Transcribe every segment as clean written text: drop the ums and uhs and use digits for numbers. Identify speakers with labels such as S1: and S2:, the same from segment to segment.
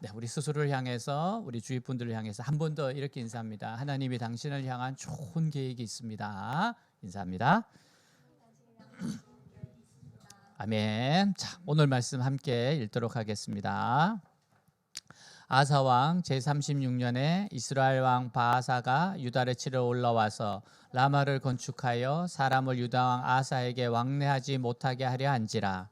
S1: 네, 우리 스스로를 향해서 우리 주위 분들을 향해서 한 번 더 이렇게 인사합니다. 하나님이 당신을 향한 좋은 계획이 있습니다. 인사합니다. 아멘. 자, 오늘 말씀 함께 읽도록 하겠습니다. 아사 왕 제36년에 이스라엘 왕 바아사가 유다를 치러 올라와서 라마를 건축하여 사람을 유다 왕 아사에게 왕래하지 못하게 하려 한지라.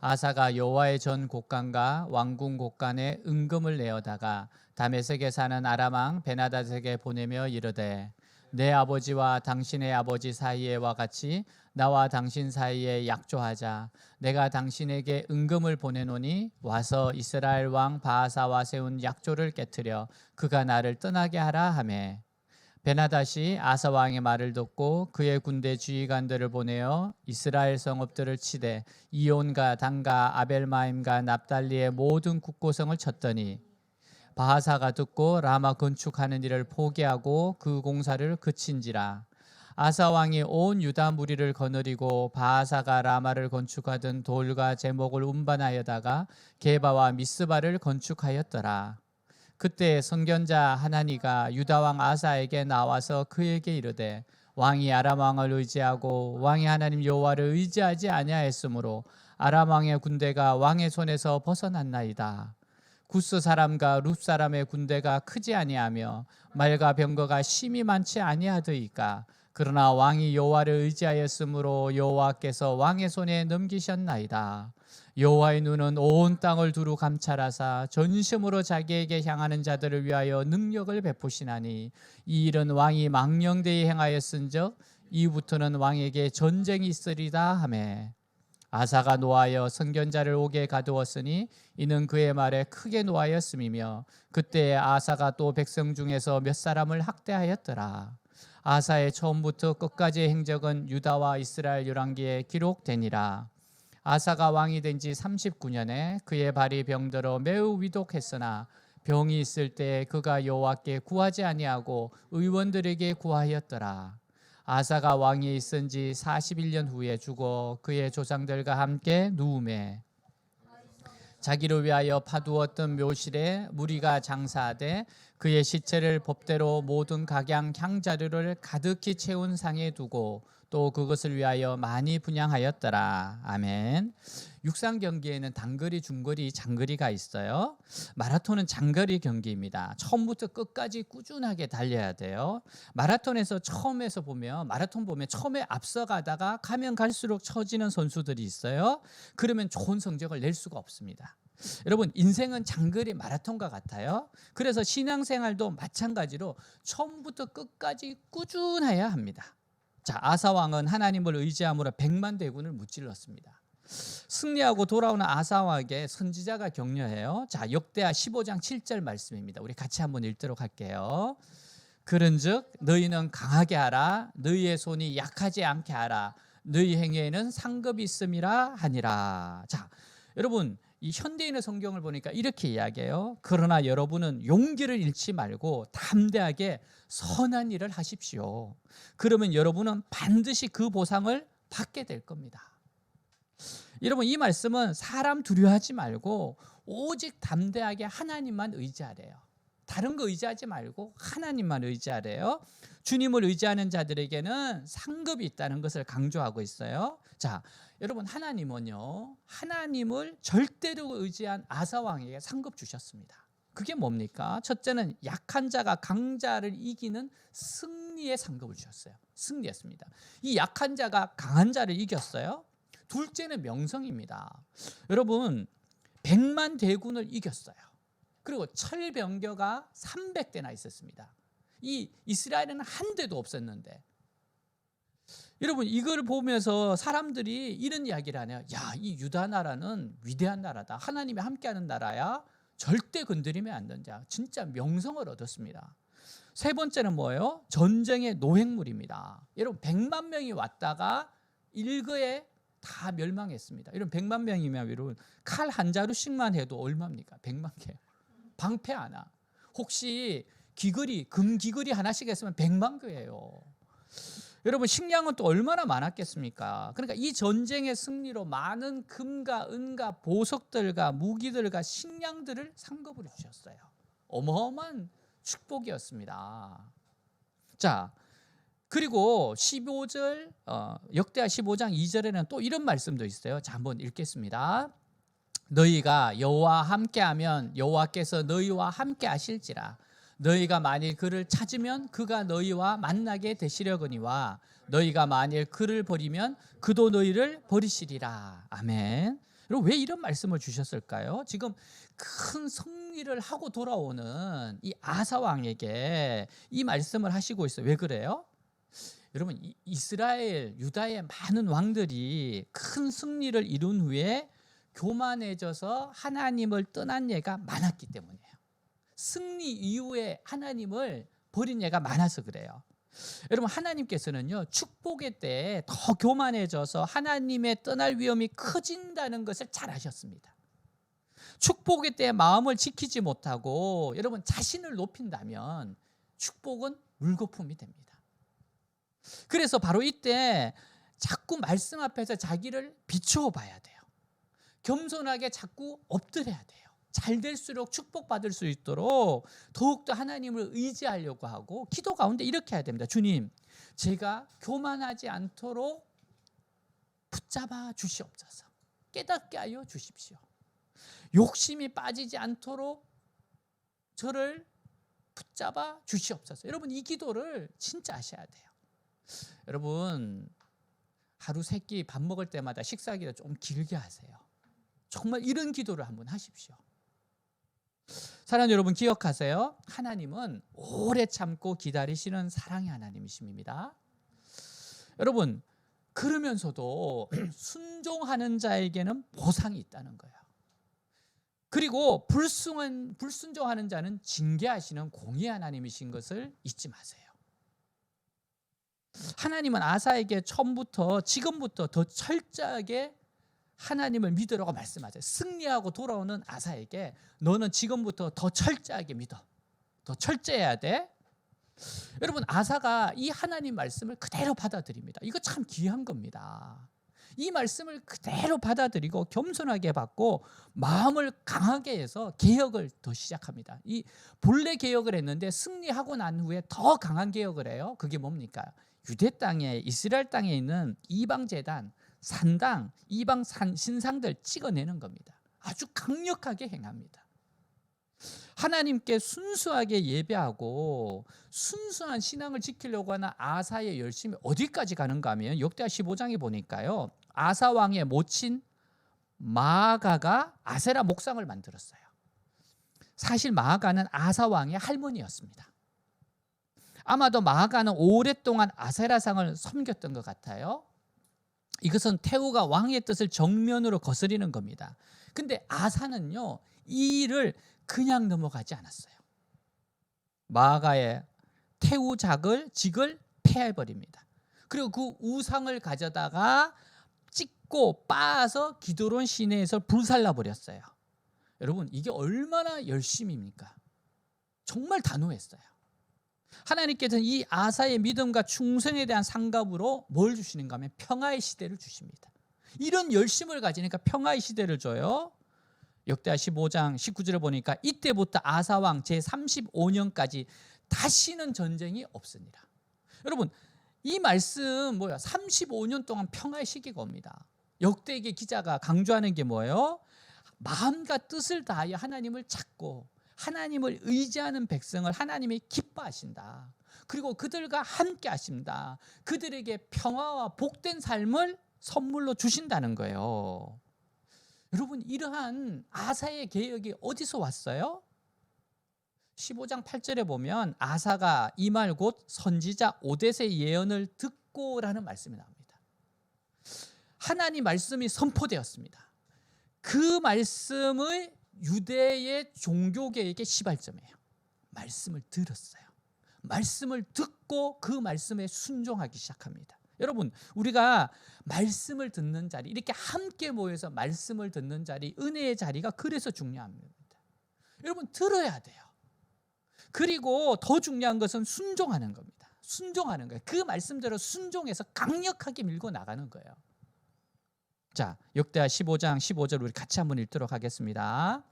S1: 아사가 여호와의 전 곡간과 왕궁 곡간에 은금을 내어다가 다메섹에 사는 아람 왕 베나닷에게 보내며 이르되 내 아버지와 당신의 아버지 사이에와 같이 나와 당신 사이에 약조하자. 내가 당신에게 은금을 보내노니 와서 이스라엘 왕 바아사와 세운 약조를 깨뜨려 그가 나를 떠나게 하라 하매. 베나닷이 아사 왕의 말을 듣고 그의 군대 지휘관들을 보내어 이스라엘 성읍들을 치되 이온과 단과 아벨마임과 납달리의 모든 국고성을 쳤더니 바하사가 듣고 라마 건축하는 일을 포기하고 그 공사를 그친지라. 아사 왕이 온 유다 무리를 거느리고 바하사가 라마를 건축하던 돌과 제목을 운반하여다가 게바와 미스바를 건축하였더라. 그때 선견자 하나니가 유다 왕 아사에게 나와서 그에게 이르되 왕이 아람 왕을 의지하고 왕이 하나님 여호와를 의지하지 아니하였으므로 아람 왕의 군대가 왕의 손에서 벗어났나이다. 구스 사람과 룹 사람의 군대가 크지 아니하며 말과 병거가 심히 많지 아니하더이까. 그러나 왕이 여호와를 의지하였으므로 여호와께서 왕의 손에 넘기셨나이다. 여호와의 눈은 온 땅을 두루 감찰하사 전심으로 자기에게 향하는 자들을 위하여 능력을 베푸시나니 이 일은 왕이 망령되이 행하였은즉 이후부터는 왕에게 전쟁이 있으리다 하매. 아사가 노하여 선견자를 옥에 가두었으니 이는 그의 말에 크게 노하였음이며 그때 아사가 또 백성 중에서 몇 사람을 학대하였더라. 아사의 처음부터 끝까지의 행적은 유다와 이스라엘 열왕기에 기록되니라. 아사가 왕이 된 지 39년에 그의 발이 병들어 매우 위독했으나 병이 있을 때 그가 여호와께 구하지 아니하고 의원들에게 구하였더라. 아사가 왕이 있은 지 41년 후에 죽어 그의 조상들과 함께 누우매 자기를 위하여 파두었던 묘실에 무리가 장사하되 그의 시체를 법대로 모든 각양 향자료를 가득히 채운 상에 두고 또 그것을 위하여 많이 분향하였더라. 아멘. 육상 경기에는 단거리, 중거리, 장거리가 있어요. 마라톤은 장거리 경기입니다. 처음부터 끝까지 꾸준하게 달려야 돼요. 마라톤에서 처음에서 보면 마라톤 보면 처음에 앞서가다가 가면 갈수록 처지는 선수들이 있어요. 그러면 좋은 성적을 낼 수가 없습니다. 여러분, 인생은 장거리 마라톤과 같아요. 그래서 신앙생활도 마찬가지로 처음부터 끝까지 꾸준해야 합니다. 자, 아사 왕은 하나님을 의지함으로 100만 대군을 무찔렀습니다. 승리하고 돌아오는 아사 왕에게 선지자가 격려해요. 자, 역대하 15장 7절 말씀입니다. 우리 같이 한번 읽도록 할게요. 그런즉 너희는 강하게 하라. 너희의 손이 약하지 않게 하라. 너희 행위에는 상급이 있음이라 하니라. 자, 여러분, 이 현대인의 성경을 보니까 이렇게 이야기해요. 그러나 여러분은 용기를 잃지 말고 담대하게 선한 일을 하십시오. 그러면 여러분은 반드시 그 보상을 받게 될 겁니다. 여러분, 이 말씀은 사람 두려워하지 말고 오직 담대하게 하나님만 의지하래요. 다른 거 의지하지 말고 하나님만 의지하래요. 주님을 의지하는 자들에게는 상급이 있다는 것을 강조하고 있어요. 자, 여러분, 하나님은요, 하나님을 절대로 의지한 아사 왕에게 상급 주셨습니다. 그게 뭡니까? 첫째는 약한 자가 강자를 이기는 승리의 상급을 주셨어요. 승리했습니다. 이 약한 자가 강한 자를 이겼어요. 둘째는 명성입니다. 여러분, 100만 대군을 이겼어요. 그리고 철병거가 300대나 있었습니다. 이 이스라엘에는 한 대도 없었는데, 여러분, 이걸 보면서 사람들이 이런 이야기를 하네요. 야, 이 유다 나라는 위대한 나라다. 하나님이 함께하는 나라야. 절대 건드리면 안 된다. 진짜 명성을 얻었습니다. 세 번째는 뭐예요? 전쟁의 노획물입니다. 여러분, 100만 명이 왔다가 일거에 다 멸망했습니다. 이런 100만 명이면 여러분 칼 한 자루씩만 해도 얼마입니까? 100만 개. 방패 하나. 혹시 귀걸이, 금 귀걸이 하나씩 했으면 100만 개예요. 여러분 식량은 또 얼마나 많았겠습니까? 그러니까 이 전쟁의 승리로 많은 금과 은과 보석들과 무기들과 식량들을 상급으로 주셨어요. 어마어마한 축복이었습니다. 자, 그리고 15절 역대하 15장 2절에는 또 이런 말씀도 있어요. 자, 한번 읽겠습니다. 너희가 여호와 함께하면 여호와께서 너희와 함께 하실지라. 너희가 만일 그를 찾으면 그가 너희와 만나게 되시려거니와 너희가 만일 그를 버리면 그도 너희를 버리시리라. 아멘. 여러분 왜 이런 말씀을 주셨을까요? 지금 큰 승리를 하고 돌아오는 이 아사 왕에게 이 말씀을 하시고 있어요. 왜 그래요? 여러분 이스라엘 유다의 많은 왕들이 큰 승리를 이룬 후에 교만해져서 하나님을 떠난 예가 많았기 때문이에요. 승리 이후에 하나님을 버린 예가 많아서 그래요. 여러분 하나님께서는요 축복의 때에 더 교만해져서 하나님의 떠날 위험이 커진다는 것을 잘 아셨습니다. 축복의 때에 마음을 지키지 못하고 여러분 자신을 높인다면 축복은 물거품이 됩니다. 그래서 바로 이때 자꾸 말씀 앞에서 자기를 비추어 봐야 돼요. 겸손하게 자꾸 엎드려야 돼요. 잘 될수록 축복받을 수 있도록 더욱더 하나님을 의지하려고 하고 기도 가운데 이렇게 해야 됩니다. 주님, 제가 교만하지 않도록 붙잡아 주시옵소서. 깨닫게 하여 주십시오. 욕심이 빠지지 않도록 저를 붙잡아 주시옵소서. 여러분 이 기도를 진짜 하셔야 돼요. 여러분 하루 3끼 밥 먹을 때마다 식사 기도 좀 길게 하세요. 정말 이런 기도를 한번 하십시오. 사랑하는 여러분 기억하세요. 하나님은 오래 참고 기다리시는 사랑의 하나님이십니다. 여러분 그러면서도 순종하는 자에게는 보상이 있다는 거예요. 그리고 불순종하는 자는 징계하시는 공의 하나님이신 것을 잊지 마세요. 하나님은 아사에게 처음부터 지금부터 더 철저하게 하나님을 믿으라고 말씀하세요. 승리하고 돌아오는 아사에게 너는 지금부터 더 철저하게 믿어. 더 철저해야 돼. 여러분 아사가 이 하나님 말씀을 그대로 받아들입니다. 이거 참 귀한 겁니다. 이 말씀을 그대로 받아들이고 겸손하게 받고 마음을 강하게 해서 개혁을 더 시작합니다. 이 본래 개혁을 했는데 승리하고 난 후에 더 강한 개혁을 해요. 그게 뭡니까? 유대 땅에 이스라엘 땅에 있는 이방 제단 산당, 이방 신상들 찍어내는 겁니다. 아주 강력하게 행합니다. 하나님께 순수하게 예배하고 순수한 신앙을 지키려고 하는 아사의 열심이 어디까지 가는가 하면 역대하 15장에 보니까요. 아사 왕의 모친 마아가가 아세라 목상을 만들었어요. 사실 마아가는 아사 왕의 할머니였습니다. 아마도 마아가는 오랫동안 아세라상을 섬겼던 것 같아요. 이것은 태후가 왕의 뜻을 정면으로 거스리는 겁니다. 근데 아사는요 이 일을 그냥 넘어가지 않았어요. 마아가의 태후 직을 폐해버립니다. 그리고 그 우상을 가져다가 찢고 빻아서 기드론 시내에서 불살라 버렸어요. 여러분 이게 얼마나 열심입니까? 정말 단호했어요. 하나님께서는 이 아사의 믿음과 충성에 대한 상급으로 뭘 주시는가 하면 평화의 시대를 주십니다. 이런 열심을 가지니까 평화의 시대를 줘요. 역대하 15장 19절을 보니까 이때부터 아사왕 제35년까지 다시는 전쟁이 없으니라. 여러분 이 말씀 35년 동안 평화의 시기가 옵니다. 역대기 기자가 강조하는 게 뭐예요? 마음과 뜻을 다하여 하나님을 찾고 하나님을 의지하는 백성을 하나님이 기뻐하신다. 그리고 그들과 함께 하신다. 그들에게 평화와 복된 삶을 선물로 주신다는 거예요. 여러분 이러한 아사의 개혁이 어디서 왔어요? 15장 8절에 보면 아사가 이 말 곧 선지자 오뎃의 예언을 듣고라는 말씀이 나옵니다. 하나님 말씀이 선포되었습니다. 그 말씀의 유대의 종교계에게 시발점이에요. 말씀을 들었어요. 말씀을 듣고 그 말씀에 순종하기 시작합니다. 여러분 우리가 말씀을 듣는 자리 이렇게 함께 모여서 말씀을 듣는 자리 은혜의 자리가 그래서 중요합니다. 여러분 들어야 돼요. 그리고 더 중요한 것은 순종하는 겁니다. 순종하는 거예요. 그 말씀대로 순종해서 강력하게 밀고 나가는 거예요. 자, 역대하 15장 15절 우리 같이 한번 읽도록 하겠습니다.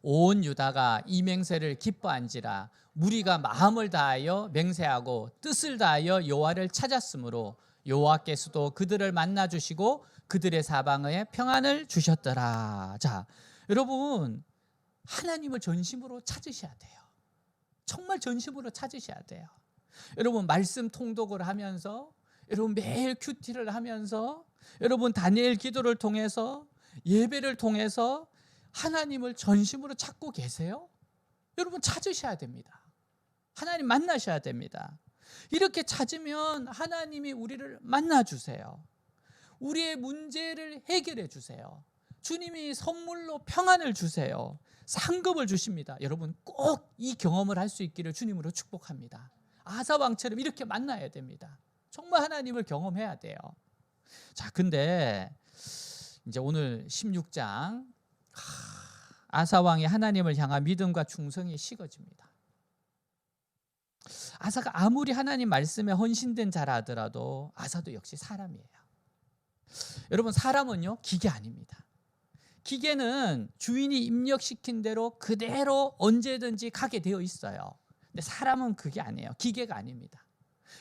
S1: 온 유다가 이 맹세를 기뻐한지라 무리가 마음을 다하여 맹세하고 뜻을 다하여 여호와를 찾았으므로 여호와께서도 그들을 만나 주시고 그들의 사방에 평안을 주셨더라. 자, 여러분 하나님을 전심으로 찾으셔야 돼요. 정말 전심으로 찾으셔야 돼요. 여러분 말씀 통독을 하면서, 여러분 매일 큐티를 하면서, 여러분 다니엘 기도를 통해서, 예배를 통해서 하나님을 전심으로 찾고 계세요? 여러분 찾으셔야 됩니다. 하나님 만나셔야 됩니다. 이렇게 찾으면 하나님이 우리를 만나 주세요. 우리의 문제를 해결해 주세요. 주님이 선물로 평안을 주세요. 상급을 주십니다. 여러분 꼭 이 경험을 할 수 있기를 주님으로 축복합니다. 아사 왕처럼 이렇게 만나야 됩니다. 정말 하나님을 경험해야 돼요. 자, 근데 이제 오늘 16장 아사 왕이 하나님을 향한 믿음과 충성이 식어집니다. 아사가 아무리 하나님 말씀에 헌신된 자라 하더라도 아사도 역시 사람이에요. 여러분 사람은요 기계 아닙니다. 기계는 주인이 입력시킨 대로 그대로 언제든지 가게 되어 있어요. 근데 사람은 그게 아니에요. 기계가 아닙니다.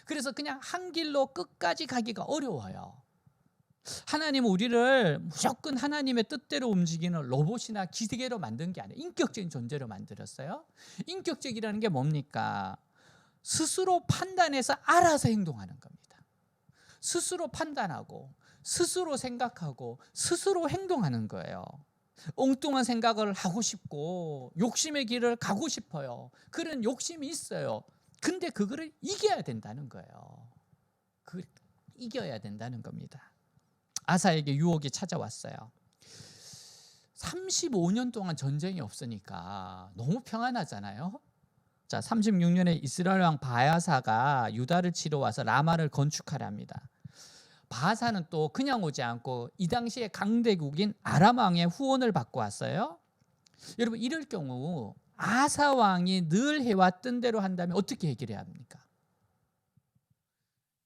S1: 그래서 그냥 한 길로 끝까지 가기가 어려워요. 하나님은 우리를 무조건 하나님의 뜻대로 움직이는 로봇이나 기계로 만든 게 아니에요. 인격적인 존재로 만들었어요. 인격적이라는 게 뭡니까? 스스로 판단해서 알아서 행동하는 겁니다. 스스로 판단하고 스스로 생각하고 스스로 행동하는 거예요. 엉뚱한 생각을 하고 싶고 욕심의 길을 가고 싶어요. 그런 욕심이 있어요. 근데 그거를 이겨야 된다는 거예요. 이겨야 된다는 겁니다. 아사에게 유혹이 찾아왔어요. 35년 동안 전쟁이 없으니까 너무 평안하잖아요. 자, 36년에 이스라엘 왕 바야사가 유다를 치러 와서 라마를 건축하려 합니다. 바하사는 또 그냥 오지 않고 이 당시에 강대국인 아람 왕의 후원을 받고 왔어요. 여러분 이럴 경우 아사 왕이 늘 해왔던 대로 한다면 어떻게 해결해야 합니까?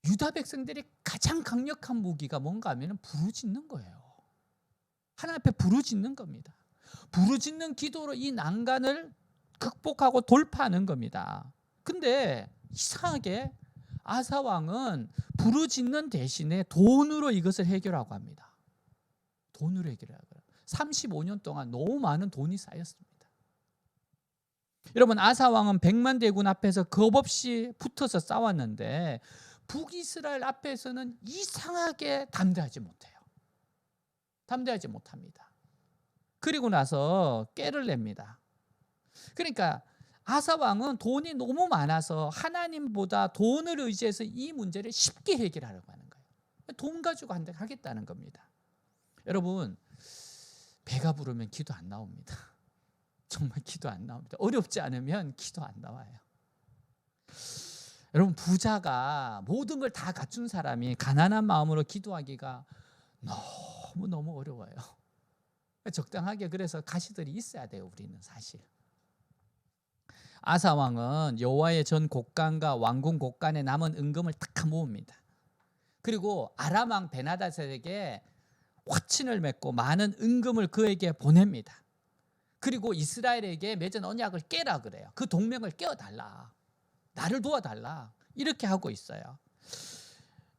S1: 유다 백성들이 가장 강력한 무기가 뭔가 하면 부르짖는 거예요. 하나님 앞에 부르짖는 겁니다. 부르짖는 기도로 이 난간을 극복하고 돌파하는 겁니다. 근데 이상하게 아사 왕은 부르짖는 대신에 돈으로 이것을 해결하고 합니다. 돈으로 해결하고 35년 동안 너무 많은 돈이 쌓였습니다. 여러분 아사 왕은 100만 대군 앞에서 겁없이 붙어서 싸웠는데 북이스라엘 앞에서는 이상하게 담대하지 못해요. 담대하지 못합니다. 그리고 나서 깨를 냅니다. 그러니까 아사 왕은 돈이 너무 많아서 하나님보다 돈을 의지해서 이 문제를 쉽게 해결하려고 하는 거예요. 돈 가지고 하겠다는 겁니다. 여러분 배가 부르면 기도 안 나옵니다. 정말 기도 안 나옵니다. 어렵지 않으면 기도 안 나와요. 여러분 부자가 모든 걸 다 갖춘 사람이 가난한 마음으로 기도하기가 너무 어려워요. 적당하게 그래서 가시들이 있어야 돼요. 우리는 사실. 아사 왕은 여호와의 전 곡간과 왕궁 곡간에 남은 은금을 다 모읍니다. 그리고 아람 왕 베나닷에게 화친을 맺고 많은 은금을 그에게 보냅니다. 그리고 이스라엘에게 맺은 언약을 깨라 그래요. 그 동맹을 깨어달라. 나를 도와달라. 이렇게 하고 있어요.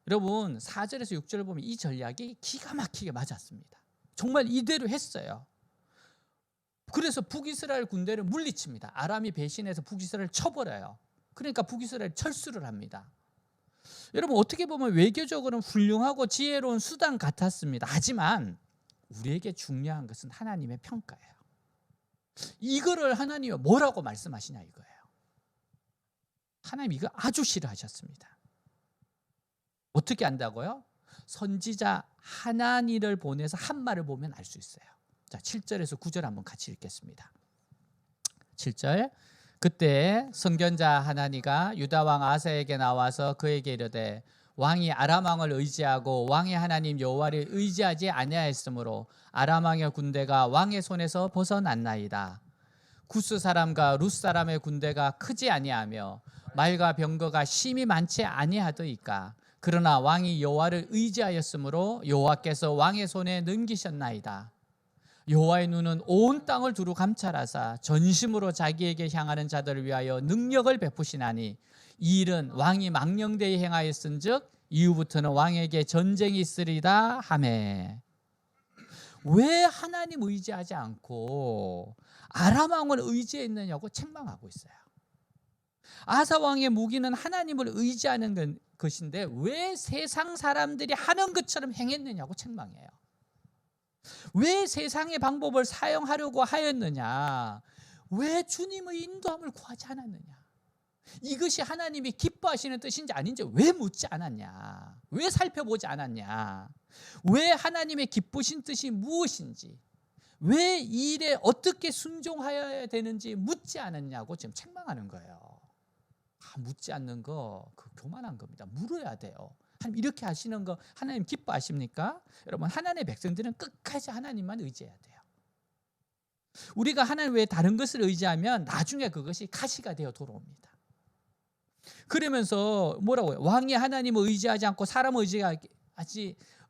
S1: 여러분 4절에서 6절을 보면 이 전략이 기가 막히게 맞았습니다. 정말 이대로 했어요. 그래서 북이스라엘 군대를 물리칩니다. 아람이 배신해서 북이스라엘을 쳐버려요. 그러니까 북이스라엘 철수를 합니다. 여러분 어떻게 보면 외교적으로는 훌륭하고 지혜로운 수단 같았습니다. 하지만 우리에게 중요한 것은 하나님의 평가예요. 이거를 하나님이 뭐라고 말씀하시냐 이거예요. 하나님 이거 아주 싫어하셨습니다. 어떻게 안다고요? 선지자 하나니를 보내서 한 말을 보면 알 수 있어요. 자, 7절에서 9절 한번 같이 읽겠습니다. 7절 그때 선견자 하나니가 유다 왕 아사에게 나와서 그에게 이르되 왕이 아람 왕을 의지하고 왕의 하나님 여호와를 의지하지 아니하였으므로 아람 왕의 군대가 왕의 손에서 벗어났나이다. 구스 사람과 룻 사람의 군대가 크지 아니하며 말과 병거가 심히 많지 아니하더이까. 그러나 왕이 여호와를 의지하였으므로 여호와께서 왕의 손에 넘기셨나이다. 여호와의 눈은 온 땅을 두루 감찰하사 전심으로 자기에게 향하는 자들을 위하여 능력을 베푸시나니 이 일은 왕이 망령되이 행하였은즉 이후부터는 왕에게 전쟁이 있으리다 하매. 왜 하나님 의지하지 않고 아람 왕을 의지했느냐고 책망하고 있어요. 아사 왕의 무기는 하나님을 의지하는 것인데 왜 세상 사람들이 하는 것처럼 행했느냐고 책망해요. 왜 세상의 방법을 사용하려고 하였느냐? 왜 주님의 인도함을 구하지 않았느냐? 이것이 하나님이 기뻐하시는 뜻인지 아닌지 왜 묻지 않았냐? 왜 살펴보지 않았냐? 왜 하나님의 기쁘신 뜻이 무엇인지, 왜 이 일에 어떻게 순종하여야 되는지 묻지 않았냐고 지금 책망하는 거예요. 묻지 않는 거 그 교만한 겁니다. 물어야 돼요. 하나님 이렇게 하시는 거 하나님 기뻐하십니까? 여러분, 하나님의 백성들은 끝까지 하나님만 의지해야 돼요. 우리가 하나님 외에 다른 것을 의지하면 나중에 그것이 가시가 되어 돌아옵니다. 그러면서 뭐라고요? 왕이 하나님을 의지하지 않고 사람을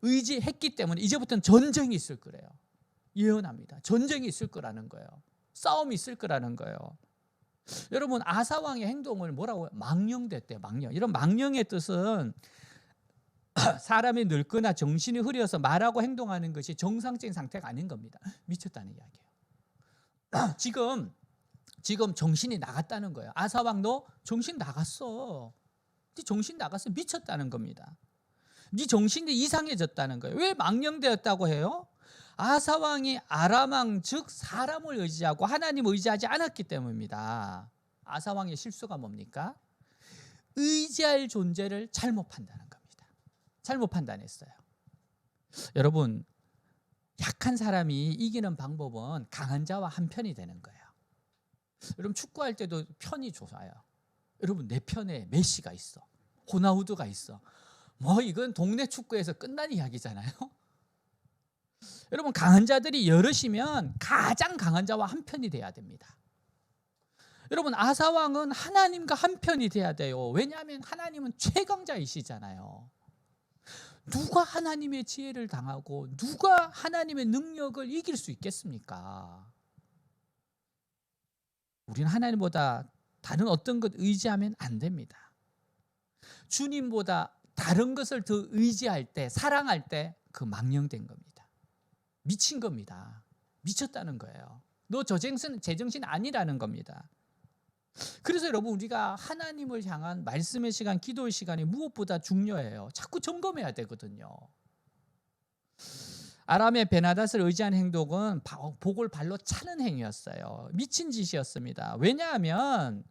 S1: 의지했기 때문에 이제부터는 전쟁이 있을 거래요. 예언합니다. 전쟁이 있을 거라는 거예요. 싸움이 있을 거라는 거예요. 여러분, 아사 왕의 행동을 뭐라고 해요? 망령됐대요. 망령. 이런 망령의 뜻은 사람이 늙거나 정신이 흐려서 말하고 행동하는 것이 정상적인 상태가 아닌 겁니다. 미쳤다는 이야기예요. 지금 정신이 나갔다는 거예요. 아사 왕도 정신 나갔어. 네 정신 나갔어. 미쳤다는 겁니다. 네 정신이 이상해졌다는 거예요. 왜 망령되었다고 해요? 아사 왕이 아람 왕 즉 사람을 의지하고 하나님을 의지하지 않았기 때문입니다. 아사 왕의 실수가 뭡니까? 의지할 존재를 잘못 판단한 겁니다. 잘못 판단했어요. 여러분, 약한 사람이 이기는 방법은 강한 자와 한 편이 되는 거예요. 여러분, 축구할 때도 편이 좋아요. 여러분, 내 편에 메시가 있어, 호나우두가 있어. 뭐 이건 동네 축구에서 끝난 이야기잖아요. 여러분, 강한 자들이 여럿이면 가장 강한 자와 한 편이 돼야 됩니다. 여러분, 아사 왕은 하나님과 한 편이 돼야 돼요. 왜냐하면 하나님은 최강자이시잖아요. 누가 하나님의 지혜를 당하고 누가 하나님의 능력을 이길 수 있겠습니까? 우리는 하나님보다 다른 어떤 것 의지하면 안 됩니다. 주님보다 다른 것을 더 의지할 때, 사랑할 때 그 망령된 겁니다. 미친 겁니다. 미쳤다는 거예요. 너 제정신 아니라는 겁니다. 그래서 여러분, 우리가 하나님을 향한 말씀의 시간, 기도의 시간이 무엇보다 중요해요. 자꾸 점검해야 되거든요. 아람의 베나닷을 의지한 행동은 복을 발로 차는 행위였어요. 미친 짓이었습니다. 왜냐하면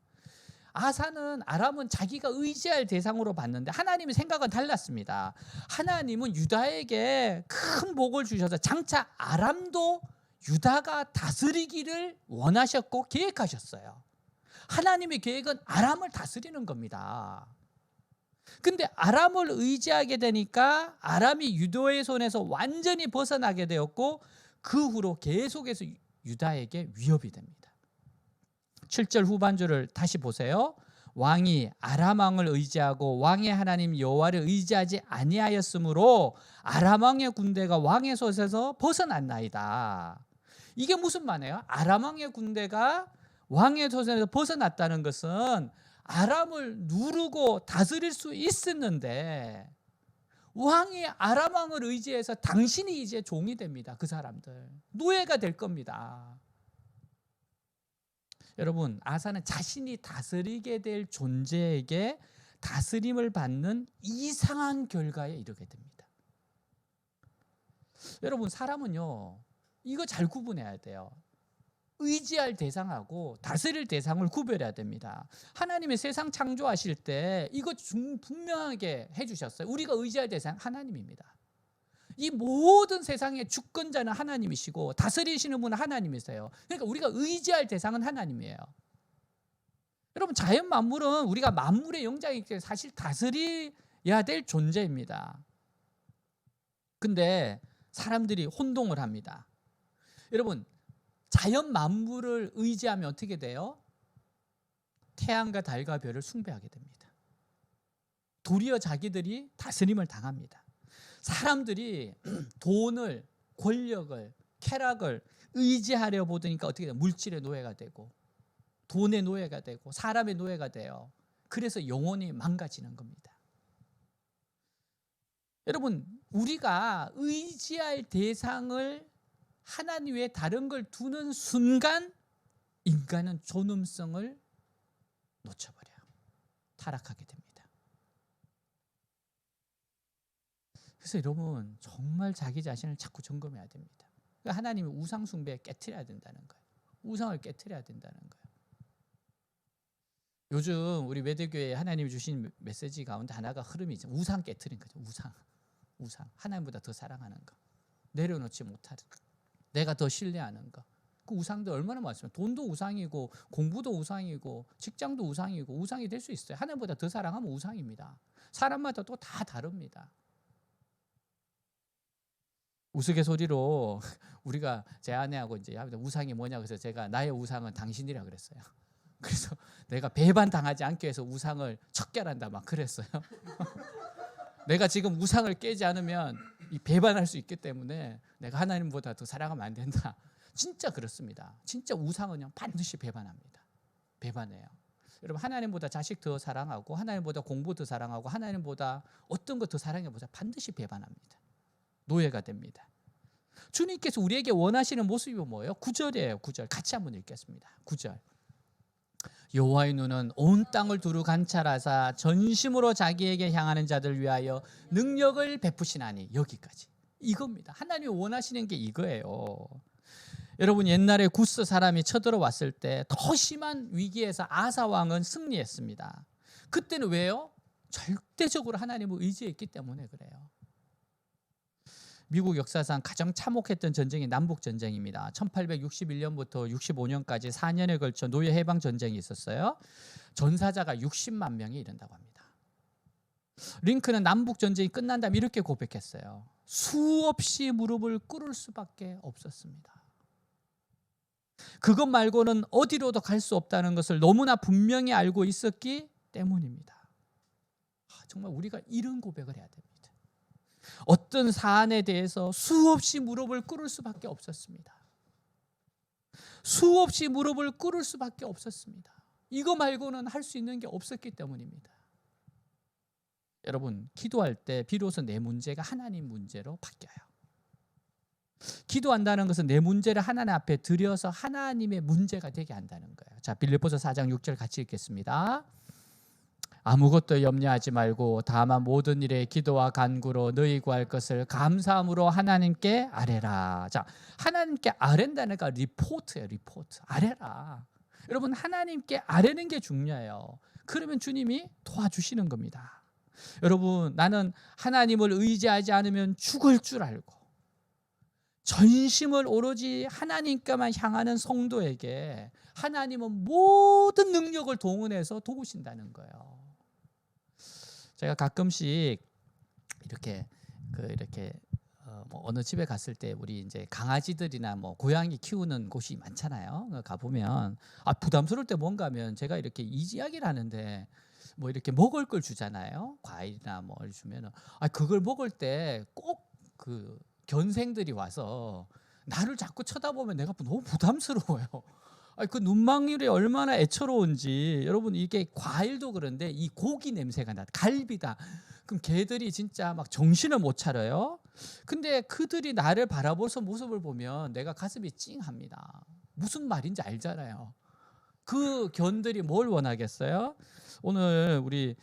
S1: 아람은 자기가 의지할 대상으로 봤는데 하나님의 생각은 달랐습니다. 하나님은 유다에게 큰 복을 주셔서 장차 아람도 유다가 다스리기를 원하셨고 계획하셨어요. 하나님의 계획은 아람을 다스리는 겁니다. 근데 아람을 의지하게 되니까 아람이 유다의 손에서 완전히 벗어나게 되었고 그 후로 계속해서 유다에게 위협이 됩니다. 7절 후반절을 다시 보세요. 왕이 아람 왕을 의지하고 왕의 하나님 여호와를 의지하지 아니하였으므로 아람 왕의 군대가 왕의 손에서 벗어났나이다. 이게 무슨 말이에요? 아람 왕의 군대가 왕의 손에서 벗어났다는 것은 아람을 누르고 다스릴 수 있었는데 왕이 아람 왕을 의지해서 당신이 이제 종이 됩니다. 그 사람들 노예가 될 겁니다. 여러분, 아사는 자신이 다스리게 될 존재에게 다스림을 받는 이상한 결과에 이르게 됩니다. 여러분, 사람은요, 이거 잘 구분해야 돼요. 의지할 대상하고 다스릴 대상을 구별해야 됩니다. 하나님의 세상 창조하실 때 이거 분명하게 해주셨어요. 우리가 의지할 대상 하나님입니다. 이 모든 세상의 주권자는 하나님이시고 다스리시는 분은 하나님이세요. 그러니까 우리가 의지할 대상은 하나님이에요. 여러분, 자연 만물은 우리가 만물의 영장이기 때문에 사실 다스려야 될 존재입니다. 근데 사람들이 혼동을 합니다. 여러분, 자연 만물을 의지하면 어떻게 돼요? 태양과 달과 별을 숭배하게 됩니다. 도리어 자기들이 다스림을 당합니다. 사람들이 돈을, 권력을, 쾌락을 의지하려 보니까 어떻게 돼요? 물질의 노예가 되고 돈의 노예가 되고 사람의 노예가 돼요. 그래서 영혼이 망가지는 겁니다. 여러분, 우리가 의지할 대상을 하나님 외에 다른 걸 두는 순간 인간은 존엄성을 놓쳐버려요. 타락하게 됩니다. 그래서 여러분, 정말 자기 자신을 자꾸 점검해야 됩니다. 그러니까 하나님이 우상 숭배에 깨트려야 된다는 거예요. 우상을 깨트려야 된다는 거예요. 요즘 우리 외대교회에 하나님이 주신 메시지 가운데 하나가 흐름이 있죠. 우상 깨트린 거죠. 우상. 하나님보다 더 사랑하는 거. 내려놓지 못하는 거. 내가 더 신뢰하는 거. 그 우상도 얼마나 많습니까? 돈도 우상이고 공부도 우상이고 직장도 우상이고 우상이 될 수 있어요. 하나님보다 더 사랑하면 우상입니다. 사람마다 또 다 다릅니다. 우스갯소리로 우리가 제 아내하고 이제 우상이 뭐냐 그래서 제가 나의 우상은 당신이라 그랬어요. 그래서 내가 배반 당하지 않기 위해서 우상을 척결한다 막 그랬어요. 내가 지금 우상을 깨지 않으면 이 배반할 수 있기 때문에 내가 하나님보다 더 사랑하면 안 된다. 진짜 그렇습니다. 진짜 우상은요 반드시 배반합니다. 배반해요. 여러분, 하나님보다 자식 더 사랑하고 하나님보다 공부 더 사랑하고 하나님보다 어떤 것 더 사랑해보자 반드시 배반합니다. 노예가 됩니다. 주님께서 우리에게 원하시는 모습이 뭐예요? 9절이에요. 9절 같이 한번 읽겠습니다. 9절. 여호와의 눈은 온 땅을 두루 관찰하사 전심으로 자기에게 향하는 자들 위하여 능력을 베푸시나니. 여기까지 이겁니다. 하나님이 원하시는 게 이거예요. 여러분, 옛날에 구스 사람이 쳐들어왔을 때 더 심한 위기에서 아사 왕은 승리했습니다. 그때는 왜요? 절대적으로 하나님을 의지했기 때문에 그래요. 미국 역사상 가장 참혹했던 전쟁이 남북전쟁입니다. 1861년부터 65년까지 4년에 걸쳐 노예 해방 전쟁이 있었어요. 전사자가 60만 명에 이른다고 합니다. 링컨은 남북전쟁이 끝난 다음에 이렇게 고백했어요. 수없이 무릎을 꿇을 수밖에 없었습니다. 그것 말고는 어디로도 갈 수 없다는 것을 너무나 분명히 알고 있었기 때문입니다. 정말 우리가 이런 고백을 해야 됩니다. 어떤 사안에 대해서 수없이 무릎을 꿇을 수밖에 없었습니다. 수없이 무릎을 꿇을 수밖에 없었습니다. 이거 말고는 할 수 있는 게 없었기 때문입니다. 여러분, 기도할 때 비로소 내 문제가 하나님 문제로 바뀌어요. 기도한다는 것은 내 문제를 하나님 앞에 들여서 하나님의 문제가 되게 한다는 거예요. 자, 빌립보서 4장 6절 같이 읽겠습니다. 아무것도 염려하지 말고 다만 모든 일에 기도와 간구로 너희 구할 것을 감사함으로 하나님께 아뢰라. 자, 하나님께 아뢰다는 게 리포트예요. 리포트. 아뢰라. 여러분, 하나님께 아뢰는 게 중요해요. 그러면 주님이 도와주시는 겁니다. 여러분, 나는 하나님을 의지하지 않으면 죽을 줄 알고 전심을 오로지 하나님께만 향하는 성도에게 하나님은 모든 능력을 동원해서 도우신다는 거예요. 제가 가끔씩 이렇게 어느 집에 갔을 때 우리 이제 강아지들이나 뭐 고양이 키우는 곳이 많잖아요. 가 보면 부담스러울 때 뭔가 하면 제가 이렇게 이야기를 하는데 뭐 이렇게 먹을 걸 주잖아요. 과일이나 뭘 주면은 그걸 먹을 때 꼭 그 견생들이 와서 나를 자꾸 쳐다보면 내가 너무 부담스러워요. 그 눈망울이 얼마나 애처로운지. 여러분, 이게 과일도 그런데 이 고기 냄새가 나. 갈비다. 그럼 개들이 진짜 막 정신을 못 차려요. 근데 그들이 나를 바라보면서 모습을 보면 내가 가슴이 찡합니다. 무슨 말인지 알잖아요. 그 견들이 뭘 원하겠어요? 오늘 우리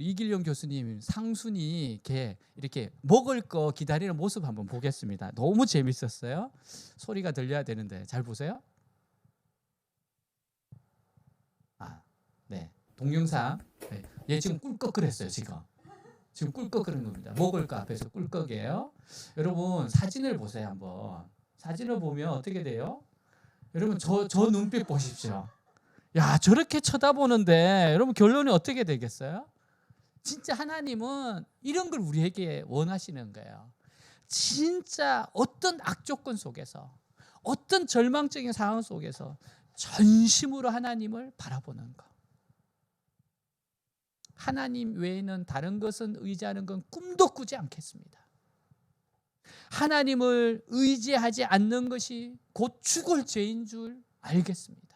S1: 이길용 교수님 상순이 개 이렇게 먹을 거 기다리는 모습 한번 보겠습니다. 너무 재밌었어요. 소리가 들려야 되는데 잘 보세요. 네, 동영상. 네. 얘 지금 꿀꺽거렸어요. 지금 꿀꺽거리는 겁니다. 먹을 거 앞에서 꿀꺽이에요. 여러분, 사진을 보세요. 한번 사진을 보면 어떻게 돼요? 여러분, 저 눈빛 보십시오. 야, 저렇게 쳐다보는데 여러분 결론이 어떻게 되겠어요? 진짜 하나님은 이런 걸 우리에게 원하시는 거예요. 진짜 어떤 악조건 속에서 어떤 절망적인 상황 속에서 전심으로 하나님을 바라보는 것. 하나님 외에는 다른 것은 의지하는 건 꿈도 꾸지 않겠습니다. 하나님을 의지하지 않는 것이 곧 죽을 죄인 줄 알겠습니다.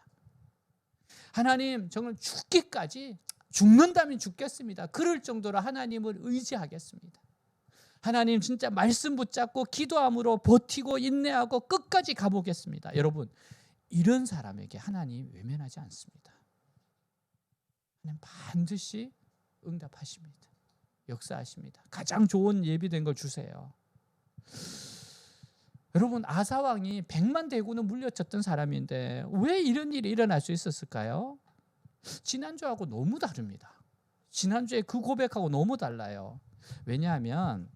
S1: 하나님, 정말 죽기까지, 죽는다면 죽겠습니다. 그럴 정도로 하나님을 의지하겠습니다. 하나님, 진짜 말씀 붙잡고 기도함으로 버티고 인내하고 끝까지 가보겠습니다. 여러분, 이런 사람에게 하나님 외면하지 않습니다. 하나님 반드시 응답하십니다. 역사하십니다. 가장 좋은 예비된 걸 주세요. 여러분, 아사왕이 100만 대군을 물려쳤던 사람인데 왜 이런 일이 일어날 수 있었을까요? 지난주하고 너무 다릅니다. 지난주에 그 고백하고 너무 달라요. 왜냐하면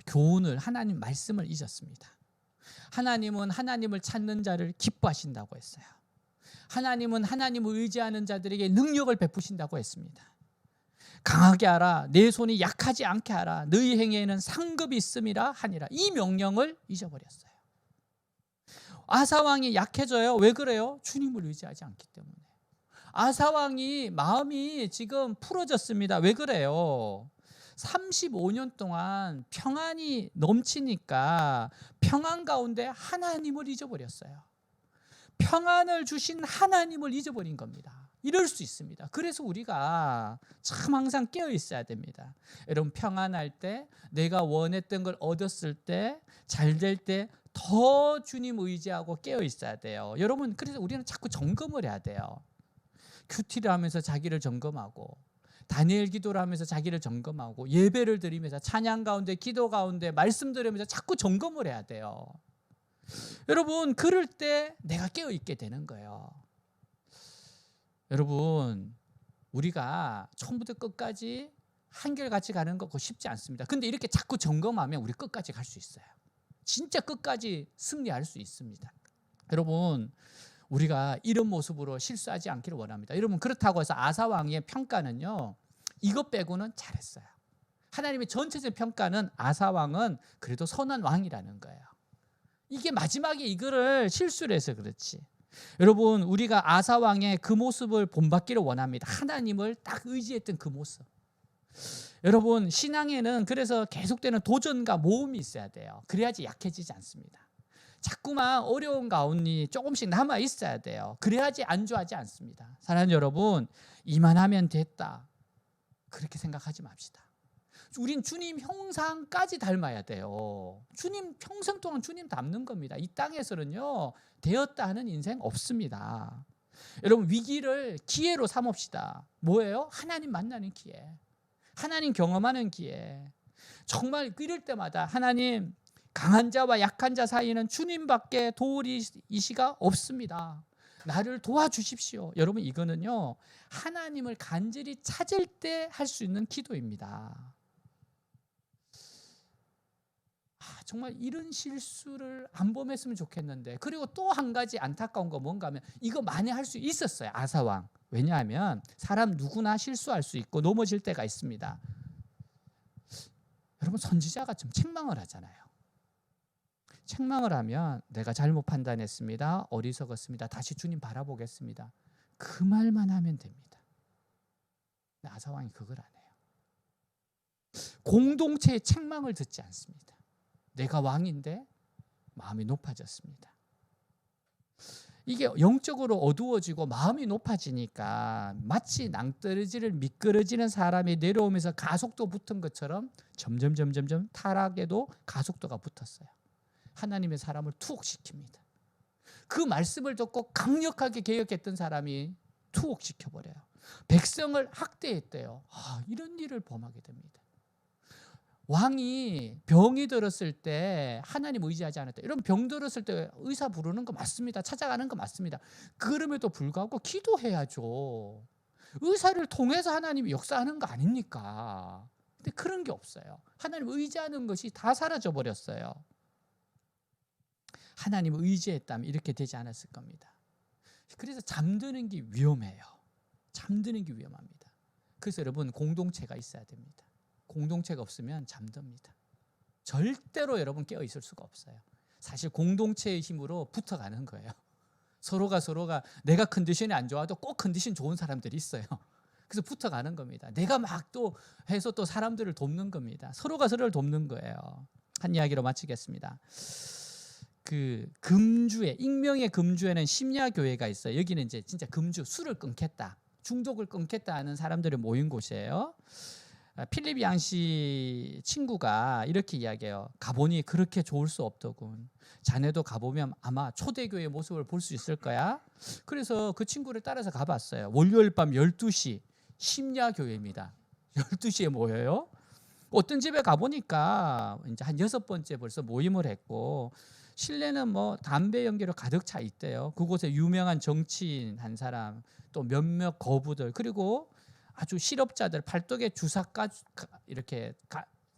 S1: 교훈을, 하나님 말씀을 잊었습니다. 하나님은 하나님을 찾는 자를 기뻐하신다고 했어요. 하나님은 하나님을 의지하는 자들에게 능력을 베푸신다고 했습니다. 강하게 하라, 내 손이 약하지 않게 하라, 너희 행위에는 상급이 있음이라 하니라. 이 명령을 잊어버렸어요. 아사왕이 약해져요. 왜 그래요? 주님을 의지하지 않기 때문에. 아사왕이 마음이 지금 풀어졌습니다. 왜 그래요? 35년 동안 평안이 넘치니까 평안 가운데 하나님을 잊어버렸어요. 평안을 주신 하나님을 잊어버린 겁니다. 이럴 수 있습니다. 그래서 우리가 참 항상 깨어 있어야 됩니다. 여러분, 평안할 때, 내가 원했던 걸 얻었을 때, 잘 될 때 더 주님 의지하고 깨어 있어야 돼요. 여러분, 그래서 우리는 자꾸 점검을 해야 돼요. 큐티를 하면서 자기를 점검하고, 다니엘 기도를 하면서 자기를 점검하고, 예배를 드리면서 찬양 가운데, 기도 가운데, 말씀 들으면서 자꾸 점검을 해야 돼요. 여러분, 그럴 때 내가 깨어 있게 되는 거예요. 여러분, 우리가 처음부터 끝까지 한결같이 가는 거 쉽지 않습니다. 근데 이렇게 자꾸 점검하면 우리 끝까지 갈 수 있어요. 진짜 끝까지 승리할 수 있습니다. 여러분, 우리가 이런 모습으로 실수하지 않기를 원합니다. 여러분, 그렇다고 해서 아사 왕의 평가는요, 이것 빼고는 잘했어요. 하나님의 전체적인 평가는 아사 왕은 그래도 선한 왕이라는 거예요. 이게 마지막에 이거를 실수를 해서 그렇지. 여러분, 우리가 아사 왕의 그 모습을 본받기를 원합니다. 하나님을 딱 의지했던 그 모습. 여러분, 신앙에는 그래서 계속되는 도전과 모험이 있어야 돼요. 그래야지 약해지지 않습니다. 자꾸만 어려운 가운데 조금씩 남아 있어야 돼요. 그래야지 안주하지 않습니다. 사랑하는 여러분, 이만하면 됐다, 그렇게 생각하지 맙시다. 우린 주님 형상까지 닮아야 돼요. 주님 평생 동안 주님 닮는 겁니다. 이 땅에서는요, 되었다 하는 인생 없습니다. 여러분, 위기를 기회로 삼읍시다. 뭐예요? 하나님 만나는 기회, 하나님 경험하는 기회. 정말 이럴 때마다 하나님, 강한 자와 약한 자 사이에는 주님밖에 도우리이시가 없습니다. 나를 도와주십시오. 여러분, 이거는요, 하나님을 간절히 찾을 때 할 수 있는 기도입니다. 정말 이런 실수를 안 범했으면 좋겠는데. 그리고 또 한 가지 안타까운 거 뭔가 하면, 이거 많이 할 수 있었어요, 아사왕. 왜냐하면 사람 누구나 실수할 수 있고 넘어질 때가 있습니다. 여러분, 선지자가 좀 책망을 하잖아요. 책망을 하면 내가 잘못 판단했습니다, 어리석었습니다, 다시 주님 바라보겠습니다, 그 말만 하면 됩니다. 근데 아사왕이 그걸 안 해요. 공동체의 책망을 듣지 않습니다. 내가 왕인데 마음이 높아졌습니다. 이게 영적으로 어두워지고 마음이 높아지니까 마치 낭떠러지를 미끄러지는 사람이 내려오면서 가속도 붙은 것처럼 점점 타락에도 가속도가 붙었어요. 하나님의 사람을 투옥시킵니다. 그 말씀을 듣고 강력하게 개혁했던 사람이 투옥시켜버려요. 백성을 학대했대요. 이런 일을 범하게 됩니다. 왕이 병이 들었을 때 하나님 의지하지 않았다. 이런 병 들었을 때 의사 부르는 거 맞습니다. 찾아가는 거 맞습니다. 그럼에도 불구하고 기도해야죠. 의사를 통해서 하나님이 역사하는 거 아닙니까? 근데 그런 게 없어요. 하나님 의지하는 것이 다 사라져 버렸어요. 하나님을 의지했다면 이렇게 되지 않았을 겁니다. 그래서 잠드는 게 위험해요. 잠드는 게 위험합니다. 그래서 여러분, 공동체가 있어야 됩니다. 공동체가 없으면 잠듭니다. 절대로 여러분 깨어 있을 수가 없어요. 사실 공동체의 힘으로 붙어가는 거예요. 서로가 내가 컨디션이 안 좋아도 꼭 컨디션 좋은 사람들이 있어요. 그래서 붙어가는 겁니다. 내가 막 또 해서 또 사람들을 돕는 겁니다. 서로가 서로를 돕는 거예요. 한 이야기로 마치겠습니다. 그 금주에, 익명의 금주에는 심야교회가 있어요. 여기는 이제 진짜 금주, 술을 끊겠다, 중독을 끊겠다 하는 사람들이 모인 곳이에요. 필립 양씨 친구가 이렇게 이야기해요. 가보니 그렇게 좋을 수 없더군. 자네도 가보면 아마 초대교회의 모습을 볼 수 있을 거야. 그래서 그 친구를 따라서 가봤어요. 월요일 밤 12시 심야교회입니다. 12시에 모여요. 어떤 집에 가보니까 이제 한 6번째 벌써 모임을 했고, 실내는 뭐 담배 연기로 가득 차 있대요. 그곳에 유명한 정치인 한 사람, 또 몇몇 거부들, 그리고 아주 실업자들, 팔뚝에 주사가 이렇게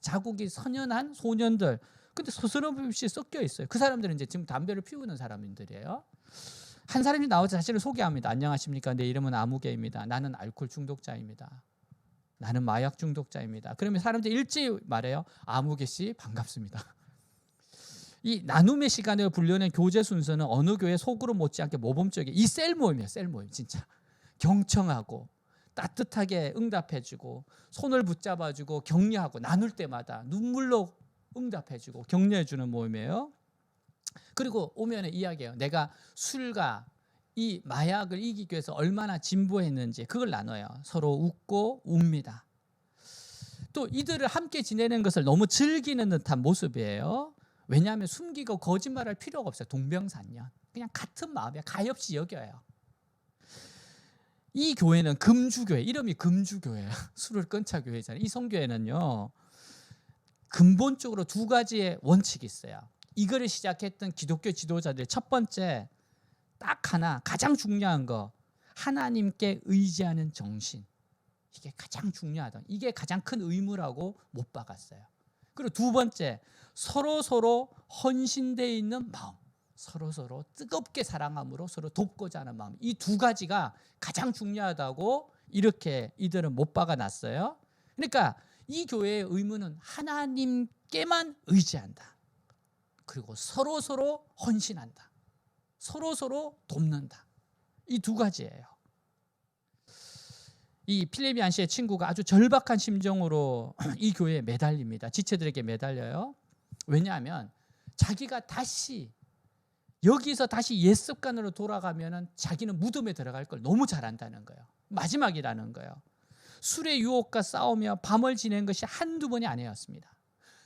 S1: 자국이 선연한 소년들, 근데 서스럼없이 섞여 있어요. 그 사람들은 이제 지금 담배를 피우는 사람들이에요. 한 사람이 나와서 자신을 소개합니다. 안녕하십니까, 내 이름은 아무개입니다. 나는 알코올 중독자입니다. 나는 마약 중독자입니다. 그러면 사람들이 일찍 말해요. 아무개 씨 반갑습니다. 이 나눔의 시간을 불려낸 교제 순서는 어느 교회 소그룹 못지않게 모범적인 이 셀 모임이에요. 셀 모임. 진짜 경청하고 따뜻하게 응답해주고 손을 붙잡아주고 격려하고, 나눌 때마다 눈물로 응답해주고 격려해주는 모임이에요. 그리고 오면 이야기해요. 내가 술과 이 마약을 이기기 위해서 얼마나 진보했는지 그걸 나눠요. 서로 웃고 웁니다. 또 이들을 함께 지내는 것을 너무 즐기는 듯한 모습이에요. 왜냐하면 숨기고 거짓말할 필요가 없어요. 동병상련. 그냥 같은 마음이야. 가엾이 여겨요. 이 교회는 금주교회, 이름이 금주교회예요. 술을 끊자 교회잖아요. 이 성교회는요, 근본적으로 두 가지의 원칙이 있어요. 이거를 시작했던 기독교 지도자들, 첫 번째 딱 하나, 가장 중요한 거, 하나님께 의지하는 정신. 이게 가장 중요하다. 이게 가장 큰 의무라고 못 박았어요. 그리고 두 번째, 서로 헌신되어 있는 마음, 서로 뜨겁게 사랑함으로 서로 돕고자 하는 마음. 이 두 가지가 가장 중요하다고 이렇게 이들은 못 박아놨어요. 그러니까 이 교회의 의무는 하나님께만 의지한다. 그리고 서로 헌신한다. 서로 돕는다. 이 두 가지예요. 이 필립 양씨의 친구가 아주 절박한 심정으로 이 교회에 매달립니다. 지체들에게 매달려요. 왜냐하면 자기가 여기서 다시 옛 습관으로 돌아가면 자기는 무덤에 들어갈 걸 너무 잘한다는 거예요. 마지막이라는 거예요. 술의 유혹과 싸우며 밤을 지낸 것이 한두 번이 아니었습니다.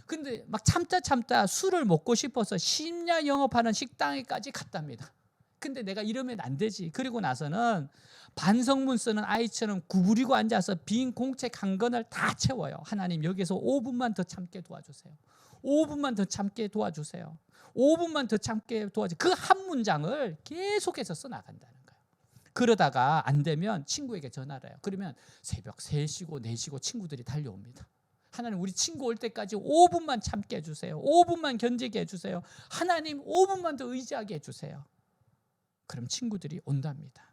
S1: 근데 막 참다 술을 먹고 싶어서 심야 영업하는 식당에까지 갔답니다. 근데 내가 이러면 안 되지. 그리고 나서는 반성문 쓰는 아이처럼 구부리고 앉아서 빈 공책 한 권을 다 채워요. 하나님, 여기서 5분만 더 참게 도와주세요. 5분만 더 참게 도와주세요. 5분만 더 참게 도와주세요. 그 한 문장을 계속해서 써나간다는 거예요. 그러다가 안 되면 친구에게 전화를 해요. 그러면 새벽 3시고 4시고 친구들이 달려옵니다. 하나님, 우리 친구 올 때까지 5분만 참게 해주세요. 5분만 견디게 해주세요. 하나님, 5분만 더 의지하게 해주세요. 그럼 친구들이 온답니다.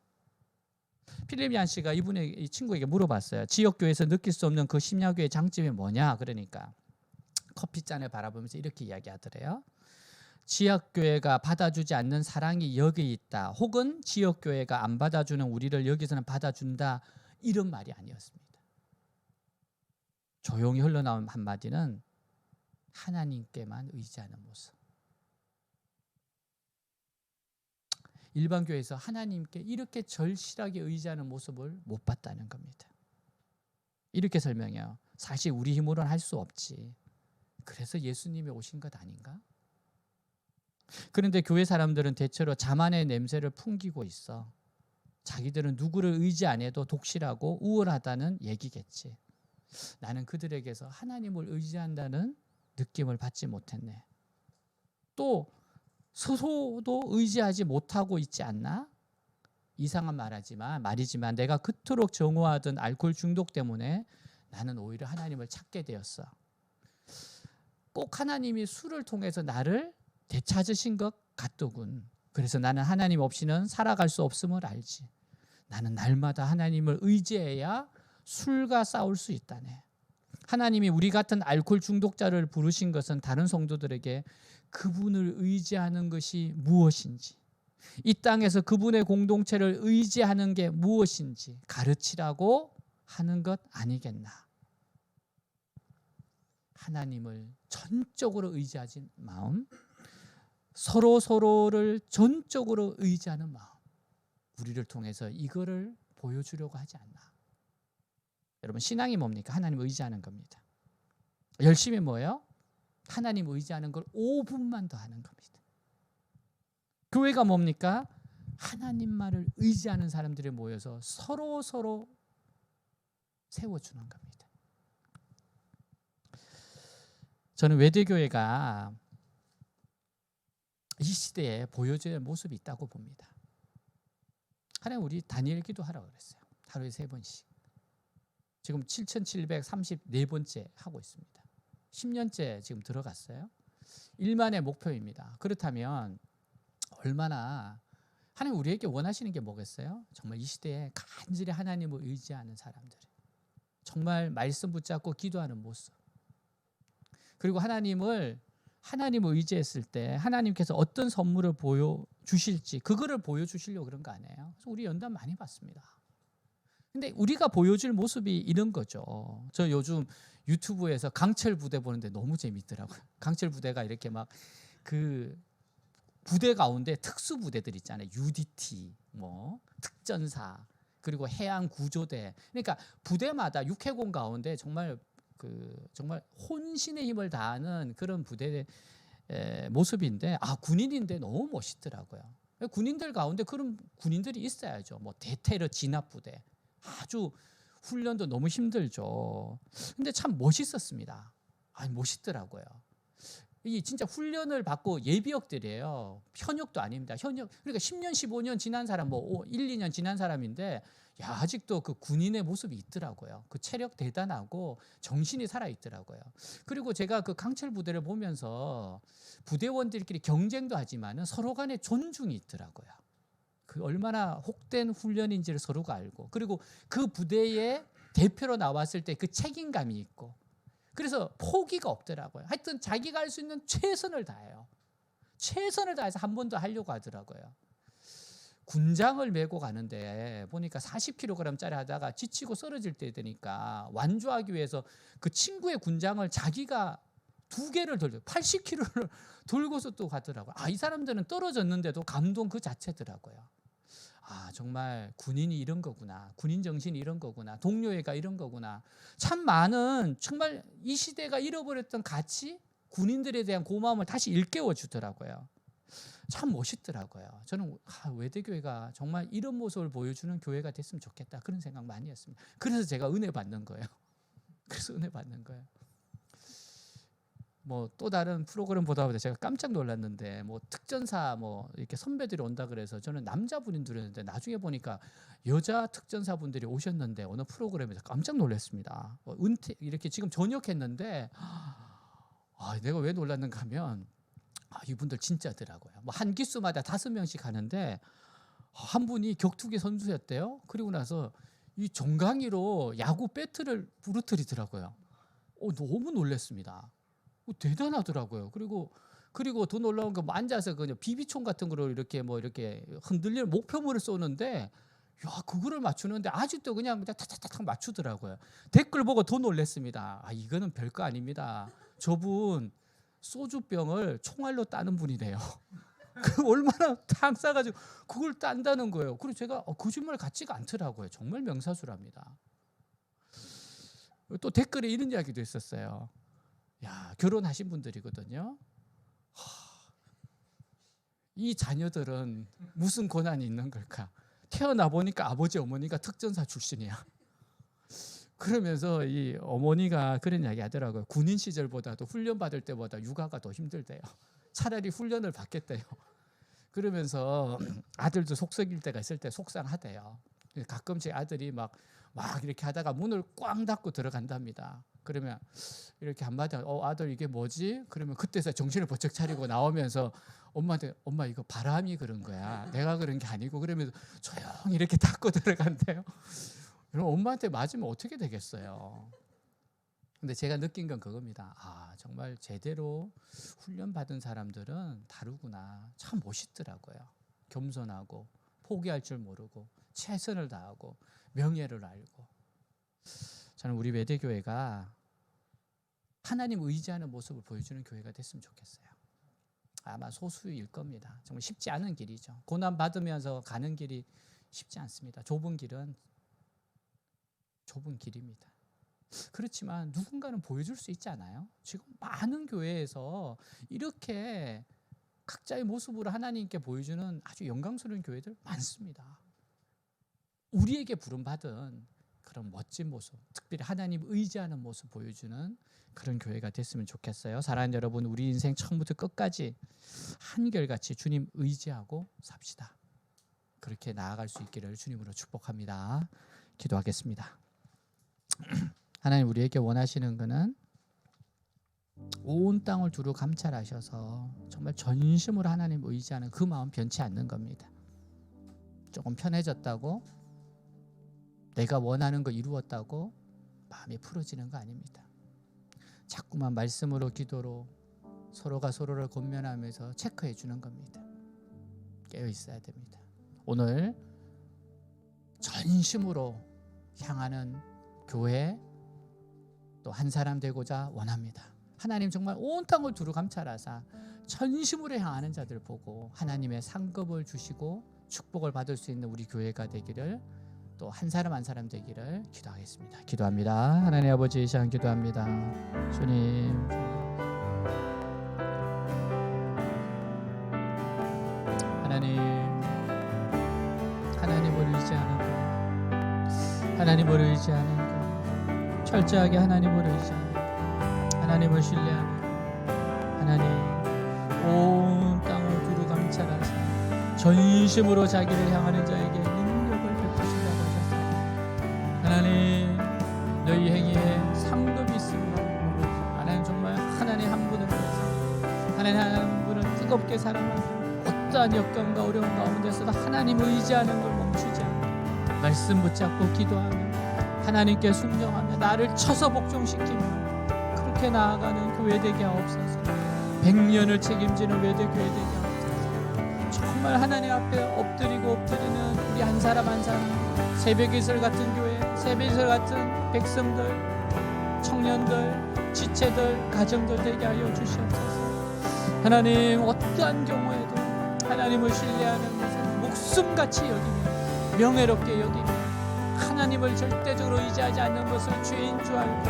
S1: 필립 양 씨가 이 친구에게 물어봤어요. 지역교회에서 느낄 수 없는 그 심야교회의 장점이 뭐냐? 그러니까 커피잔을 바라보면서 이렇게 이야기하더래요. 지역교회가 받아주지 않는 사랑이 여기 있다. 혹은 지역교회가 안 받아주는 우리를 여기서는 받아준다. 이런 말이 아니었습니다. 조용히 흘러나온 한마디는 하나님께만 의지하는 모습. 일반 교회에서 하나님께 이렇게 절실하게 의지하는 모습을 못 봤다는 겁니다. 이렇게 설명해요. 사실 우리 힘으로는 할 수 없지. 그래서 예수님이 오신 것 아닌가? 그런데 교회 사람들은 대체로 자만의 냄새를 풍기고 있어. 자기들은 누구를 의지 안 해도 독실하고 우월하다는 얘기겠지. 나는 그들에게서 하나님을 의지한다는 느낌을 받지 못했네. 또 스스로도 의지하지 못하고 있지 않나? 이상한 말이지만 내가 그토록 정오하던 알코올 중독 때문에 나는 오히려 하나님을 찾게 되었어. 꼭 하나님이 술을 통해서 나를 되찾으신 것 같더군. 그래서 나는 하나님 없이는 살아갈 수 없음을 알지. 나는 날마다 하나님을 의지해야 술과 싸울 수 있다네. 하나님이 우리 같은 알코올 중독자를 부르신 것은 다른 성도들에게 그분을 의지하는 것이 무엇인지, 이 땅에서 그분의 공동체를 의지하는 게 무엇인지 가르치라고 하는 것 아니겠나. 하나님을 전적으로 의지하는 마음, 서로를 전적으로 의지하는 마음, 우리를 통해서 이거를 보여주려고 하지 않나. 여러분, 신앙이 뭡니까? 하나님을 의지하는 겁니다. 열심히 뭐예요? 하나님 의지하는 걸 5분만 더 하는 겁니다. 교회가 뭡니까? 하나님만을 의지하는 사람들이 모여서 서로 세워주는 겁니다. 저는 외대교회가 이 시대에 보여줘야 할 모습이 있다고 봅니다. 하나님, 우리 다니엘 기도하라고 그랬어요. 하루에 3번씩. 지금 7,734번째 하고 있습니다. 10년째 지금 들어갔어요. 1만의 목표입니다. 그렇다면 얼마나 하나님 우리에게 원하시는 게 뭐겠어요? 정말 이 시대에 간절히 하나님을 의지하는 사람들, 정말 말씀 붙잡고 기도하는 모습, 그리고 하나님을 의지했을 때 하나님께서 어떤 선물을 보여주실지 그거를 보여주시려고 그런 거 아니에요? 그래서 우리 연단 많이 받습니다. 근데 우리가 보여줄 모습이 이런 거죠. 저 요즘 유튜브에서 강철 부대 보는데 너무 재밌더라고요. 강철 부대가 이렇게 막 그 부대 가운데 특수 부대들 있잖아요. UDT, 뭐 특전사, 그리고 해양 구조대. 그러니까 부대마다 육해공 가운데 정말 혼신의 힘을 다하는 그런 부대 모습인데, 군인인데 너무 멋있더라고요. 군인들 가운데 그런 군인들이 있어야죠. 뭐 대테러 진압 부대, 아주 훈련도 너무 힘들죠. 근데 참 멋있었습니다. 멋있더라고요. 이 진짜 훈련을 받고 예비역들이에요. 현역도 아닙니다. 현역, 그러니까 10년, 15년 지난 사람, 뭐 1, 2년 지난 사람인데, 아직도 그 군인의 모습이 있더라고요. 그 체력 대단하고 정신이 살아 있더라고요. 그리고 제가 그 강철 부대를 보면서 부대원들끼리 경쟁도 하지만은 서로 간에 존중이 있더라고요. 그 얼마나 혹된 훈련인지를 서로가 알고, 그리고 그 부대의 대표로 나왔을 때 그 책임감이 있고, 그래서 포기가 없더라고요. 하여튼 자기가 할 수 있는 최선을 다해요. 최선을 다해서 한 번 더 하려고 하더라고요. 군장을 메고 가는데 보니까 40kg짜리 하다가 지치고 쓰러질 때 되니까 완주하기 위해서 그 친구의 군장을 자기가 2개를 돌려 80kg를 돌고서 또 가더라고요. 이 사람들은 떨어졌는데도 감동 그 자체더라고요. 정말 군인이 이런 거구나. 군인 정신이 이런 거구나. 동료애가 이런 거구나. 참 많은, 정말 이 시대가 잃어버렸던 가치, 군인들에 대한 고마움을 다시 일깨워 주더라고요. 참 멋있더라고요. 저는 외대교회가 정말 이런 모습을 보여주는 교회가 됐으면 좋겠다, 그런 생각 많이 했습니다. 그래서 제가 은혜 받는 거예요. 뭐 또 다른 프로그램 보다 보니 제가 깜짝 놀랐는데, 뭐 특전사 뭐 이렇게 선배들이 온다 그래서 저는 남자분인 줄 알았는데 나중에 보니까 여자 특전사분들이 오셨는데 어느 프로그램에서 깜짝 놀랐습니다. 은퇴 이렇게 지금 전역했는데, 내가 왜 놀랐는가 하면 이분들 진짜더라고요. 뭐 한 기수마다 5명씩 하는데 한 분이 격투기 선수였대요. 그리고 나서 이 정강이로 야구 배트를 부러뜨리더라고요. 너무 놀랐습니다. 대단하더라고요. 그리고 더 놀라운 건 앉아서 그냥 비비총 같은 거로 이렇게 흔들리는 목표물을 쏘는데, 그거를 맞추는데 아직도 그냥 탁탁탁 맞추더라고요. 댓글 보고 더 놀랐습니다. 이거는 별거 아닙니다. 저분 소주병을 총알로 따는 분이래요. 그 얼마나 탕 싸가지고 그걸 딴다는 거예요. 그리고 제가 거짓말 같지가 않더라고요. 정말 명사수랍니다. 또 댓글에 이런 이야기도 있었어요. 결혼하신 분들이거든요. 이 자녀들은 무슨 고난이 있는 걸까? 태어나 보니까 아버지 어머니가 특전사 출신이야. 그러면서 이 어머니가 그런 이야기 하더라고요. 군인 시절보다도 훈련 받을 때보다 육아가 더 힘들대요. 차라리 훈련을 받겠대요. 그러면서 아들도 속 썩일 때가 있을 때 속상하대요. 가끔씩 아들이 막 이렇게 하다가 문을 꽝 닫고 들어간답니다. 그러면 이렇게 한마디, 아들 이게 뭐지? 그러면 그때서 정신을 번쩍 차리고 나오면서 엄마한테, 엄마 이거 바람이 그런 거야. 내가 그런 게 아니고, 그러면서 조용히 이렇게 닫고 들어간대요. 여러분, 엄마한테 맞으면 어떻게 되겠어요? 근데 제가 느낀 건 그겁니다. 정말 제대로 훈련받은 사람들은 다르구나. 참 멋있더라고요. 겸손하고 포기할 줄 모르고 최선을 다하고 명예를 알고. 저는 우리 외대교회가 하나님 의지하는 모습을 보여주는 교회가 됐으면 좋겠어요. 아마 소수일 겁니다. 정말 쉽지 않은 길이죠. 고난 받으면서 가는 길이 쉽지 않습니다. 좁은 길은 좁은 길입니다. 그렇지만 누군가는 보여줄 수 있지 않아요? 지금 많은 교회에서 이렇게 각자의 모습으로 하나님께 보여주는 아주 영광스러운 교회들 많습니다. 우리에게 부름받은 그런 멋진 모습, 특별히 하나님 의지하는 모습 보여주는 그런 교회가 됐으면 좋겠어요. 사랑하는 여러분, 우리 인생 처음부터 끝까지 한결같이 주님 의지하고 삽시다. 그렇게 나아갈 수 있기를 주님으로 축복합니다. 기도하겠습니다. 하나님, 우리에게 원하시는 것은 온 땅을 두루 감찰하셔서 정말 전심으로 하나님 의지하는 그 마음 변치 않는 겁니다. 조금 편해졌다고, 내가 원하는 거 이루었다고 마음이 풀어지는 거 아닙니다. 자꾸만 말씀으로 기도로 서로가 서로를 권면하면서 체크해 주는 겁니다. 깨어 있어야 됩니다. 오늘 전심으로 향하는 교회, 또 한 사람 되고자 원합니다. 하나님 정말 온 땅을 두루 감찰하사 전심으로 향하는 자들 보고 하나님의 상급을 주시고 축복을 받을 수 있는 우리 교회가 되기를, 또 한 사람 한 사람 되기를 기도하겠습니다. 기도합니다. 하나님 아버지, 이 시간 기도합니다. 주님, 하나님을 의지하는 것, 하나님을 의지하는 것, 철저하게 하나님을 의지하는 것, 하나님을 신뢰하는 것, 하나님 온 땅을 두루 감찰하사 전심으로 자기를 향하는 자에게 능력을 베푸신다고 하셨습니다. 하나님, 너희 행위에 상급이 있습니다. 하나님, 정말 하나님 한 분을 위해서, 하나님 한 분을 뜨겁게 사랑하고 어떠한 역경과 어려운 가운데서도 하나님을 의지하는 걸 멈추지 않고 말씀 붙잡고 기도하며 하나님께 순종하며 나를 쳐서 복종시키며 그렇게 나아가는 교회 되게 하옵소서. 100년을 책임지는 외대교회 되게 하옵소서. 정말 하나님 앞에 엎드리는 우리 한 사람 한 사람, 새벽이슬 같은 교회, 새벽이슬 같은 백성들, 청년들, 지체들, 가정들 되게 하여 주시옵소서. 하나님, 어떠한 경우에도 하나님을 신뢰하는 것을 목숨같이 여기며 명예롭게 여기며 하나님을 절대적으로 의지하지 않는 것을 죄인 줄 알고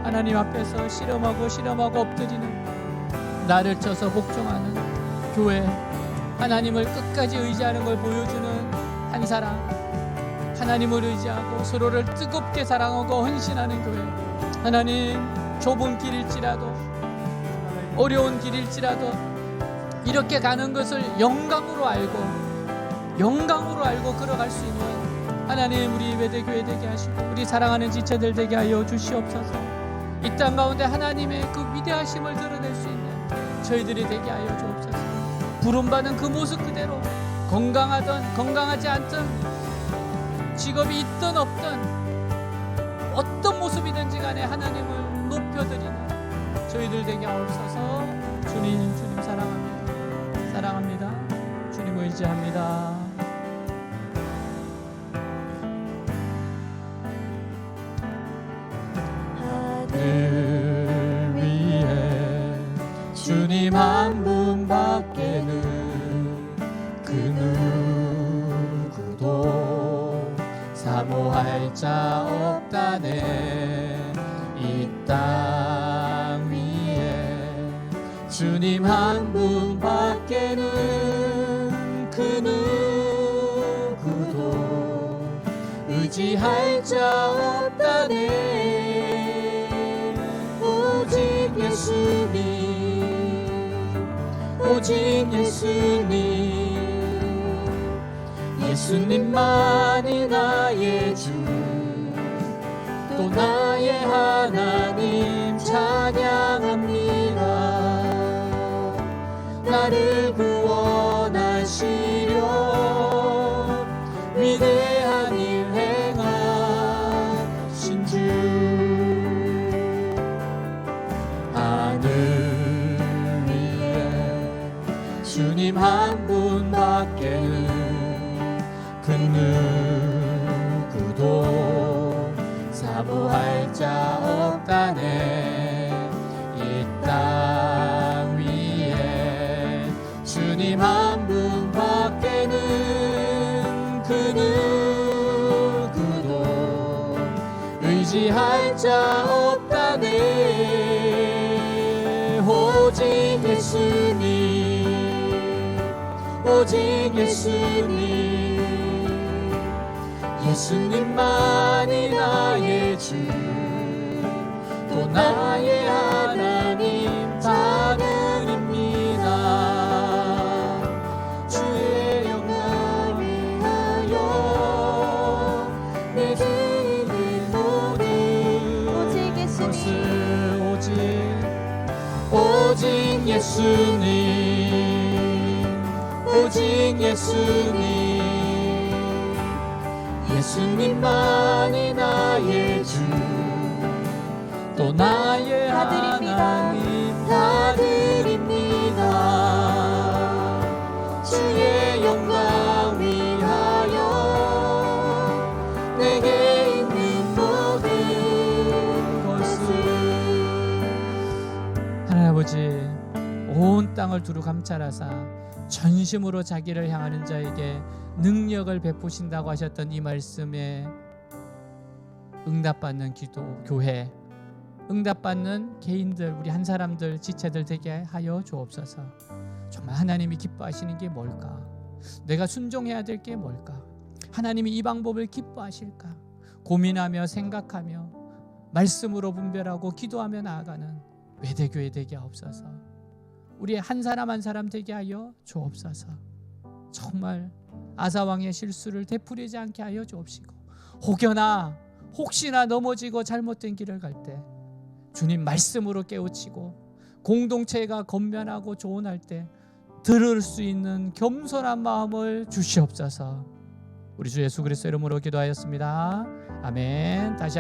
S1: 하나님 앞에서 실험하고 엎드리는, 나를 쳐서 복종하는 교회, 하나님을 끝까지 의지하는 걸 보여주는 한 사람, 하나님을 의지하고 서로를 뜨겁게 사랑하고 헌신하는 교회. 하나님, 좁은 길일지라도 어려운 길일지라도 이렇게 가는 것을 영광으로 알고 걸어갈 수 있는 하나님, 우리 외대교회 되게 하시고 우리 사랑하는 지체들 되게 하여 주시옵소서. 이 땅 가운데 하나님의 그 위대하심을 드러낼 수 있는 저희들이 되게 하여 주옵소서. 부름받은 그 모습 그대로 건강하든 건강하지 않든 직업이 있든 없든 어떤 모습이든지 간에 하나님을 높여드리는 저희들 되게 하옵소서. 주님 사랑합니다. 주님 의지합니다. 하늘 위에 주님 한 분밖에는 그 누구도 사모할 자 없다네. 이 땅 위에 주님 한 분밖에는 그 누구도 의지할 자 없다네. 오직 예수님만이 나의 주, 또 나의 하나님 찬양합니다. 나를 구원하시려 위대한 일 행하신 주. 의지할 자 없다네. 오직 예수님, 오직 예수님, 예수님만이 나의 주, 또 나의 하나님 다 드립니다. 주의 영광 위하여 내 드리는 모든
S2: 오직
S1: 것을
S2: 예수님,
S1: 오직 예수님, 오직 예수님, 예수님만이 나의 주, 또 나의
S2: 다 드립니다.
S1: 하나님 다 드립니다. 주의 영광 위하여 내게 있는 모든 것을. 하나님 아버지, 온 땅을 두루 감찰하사 전심으로 자기를 향하는 자에게 능력을 베푸신다고 하셨던 이 말씀에 응답받는 기도, 교회, 응답받는 개인들, 우리 한 사람들, 지체들 되게 하여 주옵소서. 정말 하나님이 기뻐하시는 게 뭘까? 내가 순종해야 될 게 뭘까? 하나님이 이 방법을 기뻐하실까? 고민하며 생각하며 말씀으로 분별하고 기도하며 나아가는 외대교회 되게 하옵소서. 우리 한 사람 한 사람 되게 하여 주옵소서. 정말 아사왕의 실수를 되풀이하지 않게 하여 주옵시고, 혹여나 혹시나 넘어지고 잘못된 길을 갈 때 주님 말씀으로 깨우치고 공동체가 건면하고 조언할 때 들을 수 있는 겸손한 마음을 주시옵소서. 우리 주 예수 그리스도 이름으로 기도하였습니다. 아멘. 다시